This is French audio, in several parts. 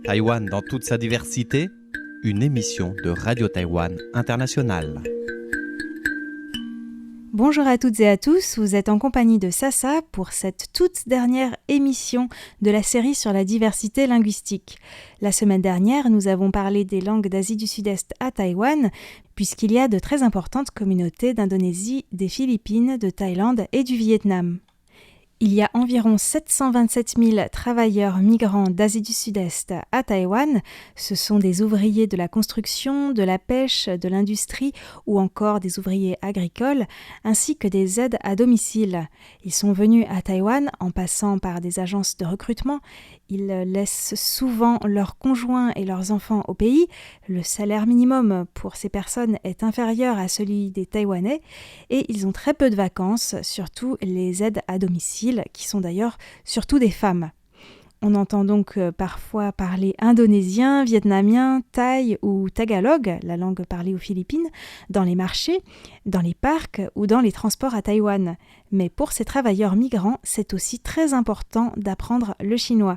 Taïwan dans toute sa diversité, une émission de Radio Taïwan International. Bonjour à toutes et à tous, vous êtes en compagnie de Sasa pour cette toute dernière émission de la série sur la diversité linguistique. La semaine dernière, nous avons parlé des langues d'Asie du Sud-Est à Taïwan, puisqu'il y a de très importantes communautés d'Indonésie, des Philippines, de Thaïlande et du Vietnam. Il y a environ 727 000 travailleurs migrants d'Asie du Sud-Est à Taïwan. Ce sont des ouvriers de la construction, de la pêche, de l'industrie ou encore des ouvriers agricoles, ainsi que des aides à domicile. Ils sont venus à Taïwan en passant par des agences de recrutement. Ils laissent souvent leurs conjoints et leurs enfants au pays. Le salaire minimum pour ces personnes est inférieur à celui des Taïwanais et ils ont très peu de vacances, surtout les aides à domicile, qui sont d'ailleurs surtout des femmes. On entend donc parfois parler indonésien, vietnamien, thaï ou tagalog, la langue parlée aux Philippines, dans les marchés, dans les parcs ou dans les transports à Taïwan. Mais pour ces travailleurs migrants, c'est aussi très important d'apprendre le chinois.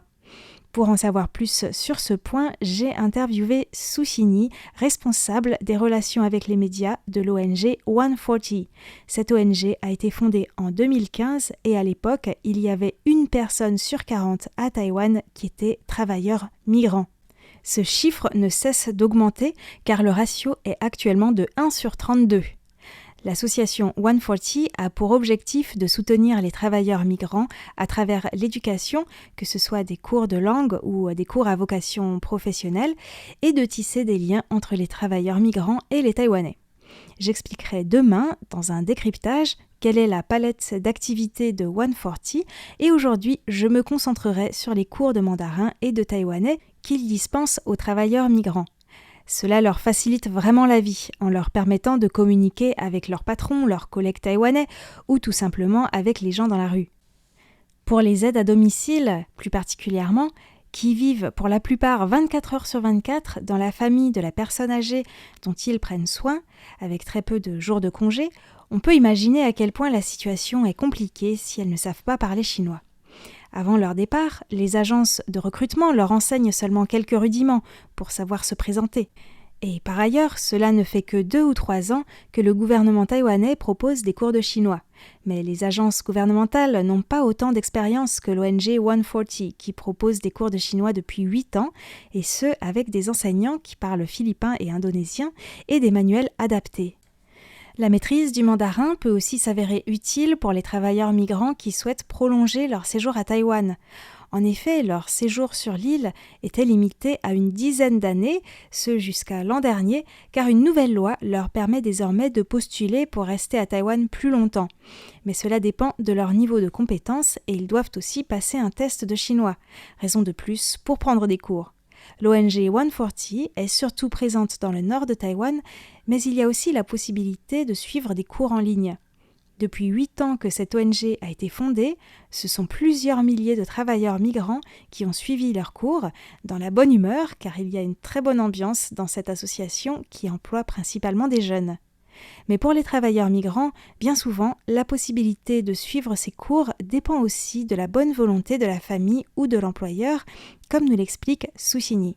Pour en savoir plus sur ce point, j'ai interviewé Su Xinyi, responsable des relations avec les médias de l'ONG 140. Cette ONG a été fondée en 2015 et à l'époque, il y avait une personne sur 40 à Taïwan qui était travailleur migrant. Ce chiffre ne cesse d'augmenter car le ratio est actuellement de 1 sur 32. L'association 140 a pour objectif de soutenir les travailleurs migrants à travers l'éducation, que ce soit des cours de langue ou des cours à vocation professionnelle, et de tisser des liens entre les travailleurs migrants et les Taïwanais. J'expliquerai demain, dans un décryptage, quelle est la palette d'activités de 140 et aujourd'hui, je me concentrerai sur les cours de mandarin et de taïwanais qu'ils dispensent aux travailleurs migrants. Cela leur facilite vraiment la vie en leur permettant de communiquer avec leurs patrons, leurs collègues taïwanais ou tout simplement avec les gens dans la rue. Pour les aides à domicile, plus particulièrement, qui vivent pour la plupart 24 heures sur 24 dans la famille de la personne âgée dont ils prennent soin, avec très peu de jours de congé, on peut imaginer à quel point la situation est compliquée si elles ne savent pas parler chinois. Avant leur départ, les agences de recrutement leur enseignent seulement quelques rudiments pour savoir se présenter. Et par ailleurs, cela ne fait que 2 ou 3 ans que le gouvernement taïwanais propose des cours de chinois. Mais les agences gouvernementales n'ont pas autant d'expérience que l'ONG 140 qui propose des cours de chinois depuis 8 ans, et ce avec des enseignants qui parlent philippin et indonésien et des manuels adaptés. La maîtrise du mandarin peut aussi s'avérer utile pour les travailleurs migrants qui souhaitent prolonger leur séjour à Taïwan. En effet, leur séjour sur l'île était limité à une dizaine d'années, ce jusqu'à l'an dernier, car une nouvelle loi leur permet désormais de postuler pour rester à Taïwan plus longtemps. Mais cela dépend de leur niveau de compétence et ils doivent aussi passer un test de chinois. Raison de plus pour prendre des cours. L'ONG 140 est surtout présente dans le nord de Taïwan, mais il y a aussi la possibilité de suivre des cours en ligne. Depuis 8 ans que cette ONG a été fondée, ce sont plusieurs milliers de travailleurs migrants qui ont suivi leurs cours, dans la bonne humeur, car il y a une très bonne ambiance dans cette association qui emploie principalement des jeunes. Mais pour les travailleurs migrants, bien souvent, la possibilité de suivre ces cours dépend aussi de la bonne volonté de la famille ou de l'employeur, comme nous l'explique Su Xinyi.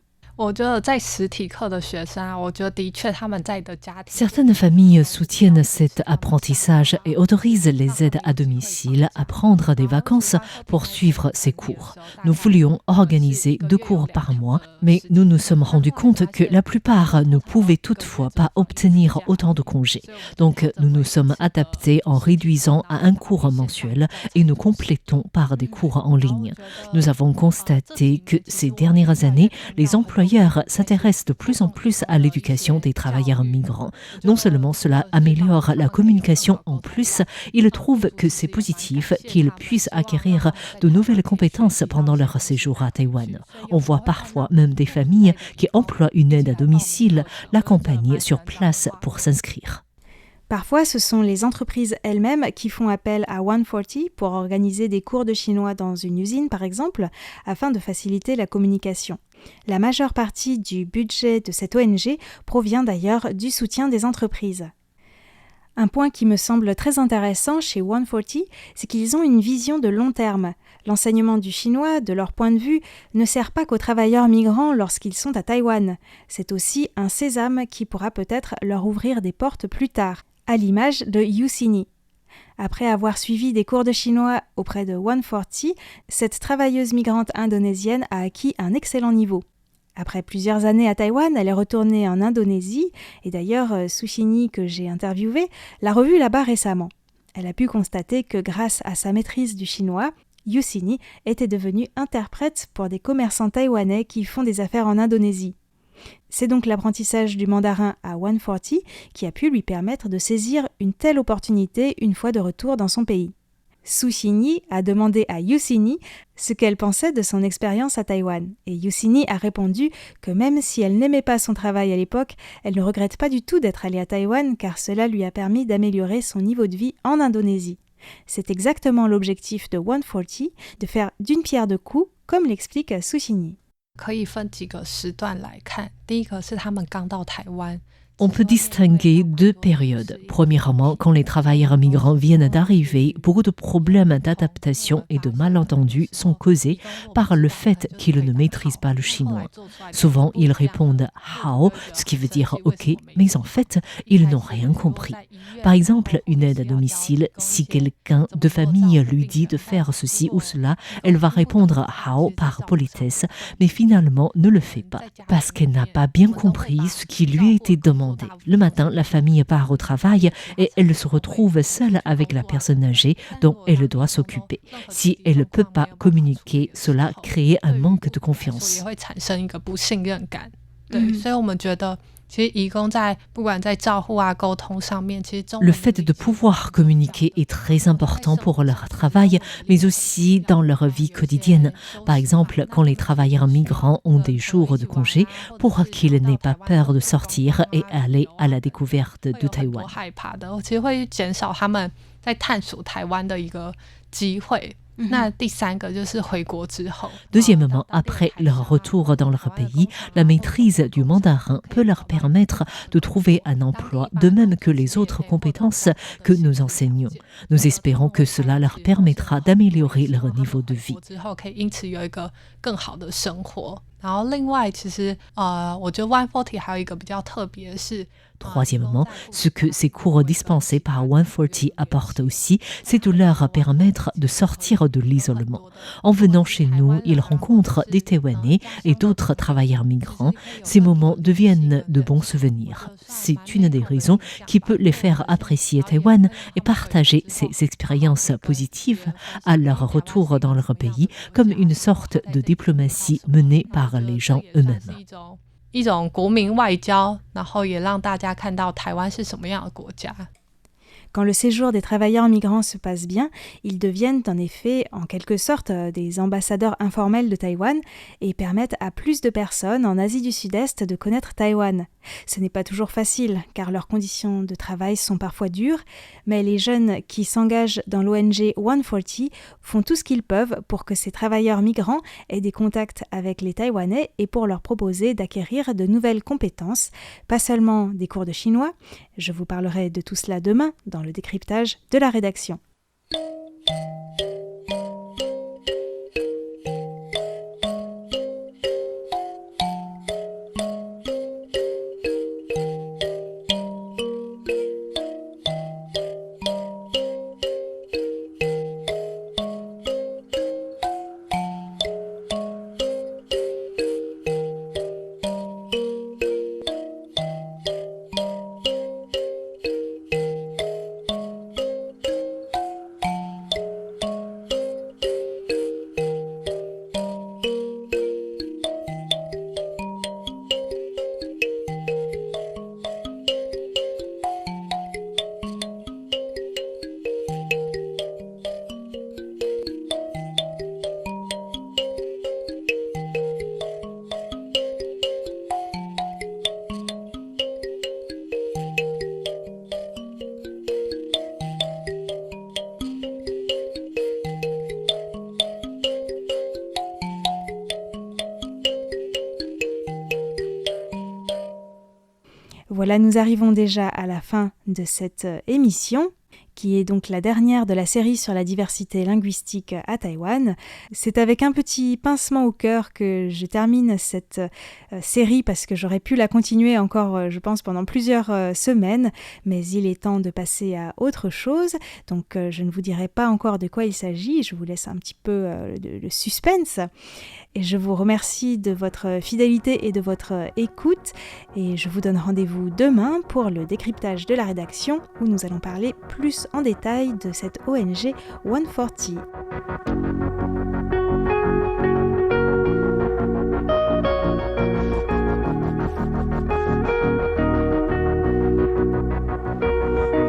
Certaines familles soutiennent cet apprentissage et autorisent les aides à domicile à prendre des vacances pour suivre ces cours. Nous voulions organiser 2 cours par mois, mais nous nous sommes rendus compte que la plupart ne pouvaient toutefois pas obtenir autant de congés. Donc nous nous sommes adaptés en réduisant à un cours mensuel et nous complétons par des cours en ligne. Nous avons constaté que ces dernières années, les employeurs s'intéressent de plus en plus à l'éducation des travailleurs migrants. Non seulement cela améliore la communication, en plus, ils trouvent que c'est positif qu'ils puissent acquérir de nouvelles compétences pendant leur séjour à Taïwan. On voit parfois même des familles qui emploient une aide à domicile l'accompagner sur place pour s'inscrire. Parfois, ce sont les entreprises elles-mêmes qui font appel à 140 pour organiser des cours de chinois dans une usine, par exemple, afin de faciliter la communication. La majeure partie du budget de cette ONG provient d'ailleurs du soutien des entreprises. Un point qui me semble très intéressant chez 140, c'est qu'ils ont une vision de long terme. L'enseignement du chinois, de leur point de vue, ne sert pas qu'aux travailleurs migrants lorsqu'ils sont à Taïwan. C'est aussi un sésame qui pourra peut-être leur ouvrir des portes plus tard, à l'image de Yusini. Après avoir suivi des cours de chinois auprès de 140, cette travailleuse migrante indonésienne a acquis un excellent niveau. Après plusieurs années à Taïwan, elle est retournée en Indonésie et d'ailleurs Sushini, que j'ai interviewée, l'a revue là-bas récemment. Elle a pu constater que grâce à sa maîtrise du chinois, Yusini était devenue interprète pour des commerçants taïwanais qui font des affaires en Indonésie. C'est donc l'apprentissage du mandarin à 140 qui a pu lui permettre de saisir une telle opportunité une fois de retour dans son pays. Sushini a demandé à Yusini ce qu'elle pensait de son expérience à Taïwan. Et Yusini a répondu que même si elle n'aimait pas son travail à l'époque, elle ne regrette pas du tout d'être allée à Taïwan car cela lui a permis d'améliorer son niveau de vie en Indonésie. C'est exactement l'objectif de 140, de faire d'une pierre deux coups, comme l'explique Sushini. On peut distinguer deux périodes. Premièrement, quand les travailleurs migrants viennent d'arriver, beaucoup de problèmes d'adaptation et de malentendus sont causés par le fait qu'ils ne maîtrisent pas le chinois. Souvent, ils répondent « hao », ce qui veut dire « ok », mais en fait, ils n'ont rien compris. Par exemple, une aide à domicile, si quelqu'un de famille lui dit de faire ceci ou cela, elle va répondre « hao » par politesse, mais finalement ne le fait pas, parce qu'elle n'a pas bien compris ce qui lui a été demandé. Le matin, la famille part au travail et elle se retrouve seule avec la personne âgée dont elle doit s'occuper. Si elle ne peut pas communiquer, cela crée un manque de confiance. Le fait de pouvoir communiquer est très important pour leur travail, mais aussi dans leur vie quotidienne. Par exemple, quand les travailleurs migrants ont des jours de congé, pour qu'ils n'aient pas peur de sortir et aller à la découverte de Taïwan. Deuxièmement, après leur retour dans leur pays, la maîtrise du mandarin peut leur permettre de trouver un emploi, de même que les autres compétences que nous enseignons. Nous espérons que cela leur permettra d'améliorer leur niveau de vie. Troisièmement, ce que ces cours dispensés par 140 apportent aussi, c'est de leur permettre de sortir de l'isolement. En venant chez nous, ils rencontrent des Taïwanais et d'autres travailleurs migrants. Ces moments deviennent de bons souvenirs. C'est une des raisons qui peut les faire apprécier Taïwan et partager ces expériences positives à leur retour dans leur pays comme une sorte de diplomatie menée par les gens eux-mêmes. Quand le séjour des travailleurs migrants se passe bien, ils deviennent en effet en quelque sorte des ambassadeurs informels de Taïwan et permettent à plus de personnes en Asie du Sud-Est de connaître Taïwan. Ce n'est pas toujours facile car leurs conditions de travail sont parfois dures, mais les jeunes qui s'engagent dans l'ONG 140 font tout ce qu'ils peuvent pour que ces travailleurs migrants aient des contacts avec les Taïwanais et pour leur proposer d'acquérir de nouvelles compétences, pas seulement des cours de chinois. Je vous parlerai de tout cela demain dans le décryptage de la rédaction. Voilà, nous arrivons déjà à la fin de cette émission qui est donc la dernière de la série sur la diversité linguistique à Taïwan. C'est avec un petit pincement au cœur que je termine cette série parce que j'aurais pu la continuer encore, je pense, pendant plusieurs semaines, mais il est temps de passer à autre chose. Donc je ne vous dirai pas encore de quoi il s'agit, je vous laisse un petit peu le suspense. Et je vous remercie de votre fidélité et de votre écoute. Et je vous donne rendez-vous demain pour le décryptage de la rédaction où nous allons parler plus en détail de cette ONG 140.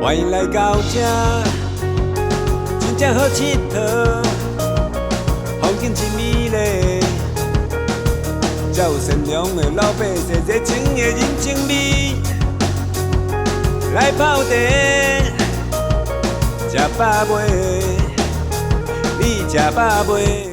欢迎来到这，真正好佚佗，风景真美丽，才有善良的老百姓，热情的人情味。来泡茶，吃饱未？你吃饱未？